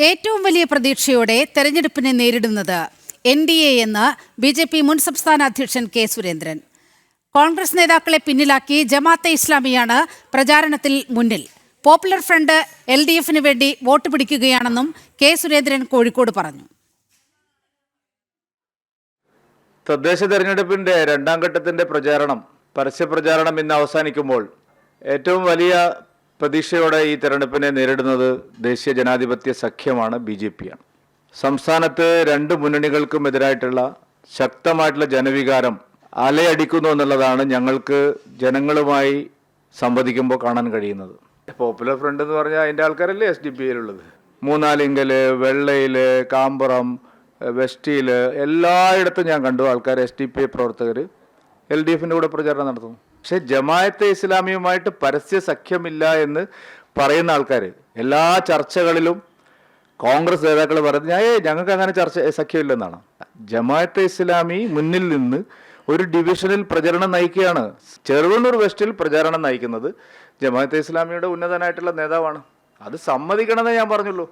ഏറ്റവും വലിയ പ്രതീക്ഷയോടെ തെരഞ്ഞെടുപ്പിനെ നേരിടുന്നത് NDA എന്ന് BJP മുൻ സംസ്ഥാന അധ്യക്ഷൻ കെ സുരേന്ദ്രൻ. കോൺഗ്രസ് നേതാക്കളെ പിന്നിലാക്കി ജമാഅത്തെ ഇസ്ലാമിയാണ് പ്രചാരണത്തിൽ മുന്നിൽ. പോപ്പുലർ ഫ്രണ്ട് LDFന് വേണ്ടി വോട്ട് പിടിക്കുകയാണെന്നും കെ സുരേന്ദ്രൻ കോഴിക്കോട് പറഞ്ഞു. തദ്ദേശ തെരഞ്ഞെടുപ്പിന്റെ രണ്ടാം ഘട്ടത്തിന്റെ പരസ്യപ്രചാരണം ഇന്ന് അവസാനിക്കുമ്പോൾ ഏറ്റവും വലിയ പ്രതീക്ഷയോടെ ഈ തെരഞ്ഞെടുപ്പിനെ നേരിടുന്നത് ദേശീയ ജനാധിപത്യ സഖ്യമാണ്, BJP ആണ്. സംസ്ഥാനത്ത് രണ്ട് മുന്നണികൾക്കും എതിരായിട്ടുള്ള ശക്തമായിട്ടുള്ള ജനവികാരം അലയടിക്കുന്നു എന്നുള്ളതാണ് ഞങ്ങൾക്ക് ജനങ്ങളുമായി സംവദിക്കുമ്പോൾ കാണാൻ കഴിയുന്നത്. പോപ്പുലർ ഫ്രണ്ട് എന്ന് പറഞ്ഞാൽ അതിൻ്റെ ആൾക്കാരല്ലേ SDPയിലുള്ളത്. മൂന്നാലിങ്കല്, വെള്ളയില്, കാമ്പറം, വെസ്റ്റിയില് എല്ലായിടത്തും ഞാൻ കണ്ടു ആൾക്കാർ SDPI പ്രവർത്തകർ LDFിൻ്റെ കൂടെ പ്രചാരണം നടത്തുന്നു. പക്ഷെ ജമാഅത്തെ ഇസ്ലാമിയുമായിട്ട് പരസ്യ സഖ്യമില്ല എന്ന് പറയുന്ന ആൾക്കാർ എല്ലാ ചർച്ചകളിലും കോൺഗ്രസ് നേതാക്കൾ പറയുന്നത് ഞങ്ങൾക്ക് അങ്ങനെ സഖ്യമില്ലെന്നാണ്. ജമാഅത്തെ ഇസ്ലാമി മുന്നിൽ നിന്ന് ഒരു ഡിവിഷനിൽ പ്രചരണം നയിക്കുകയാണ്. ചെറുവണ്ണൂർ വെസ്റ്റിൽ പ്രചാരണം നയിക്കുന്നത് ജമാഅത്തെ ഇസ്ലാമിയുടെ ഉന്നതനായിട്ടുള്ള നേതാവാണ്. അത് സമ്മതിക്കണമെന്നേ ഞാൻ പറഞ്ഞുള്ളൂ.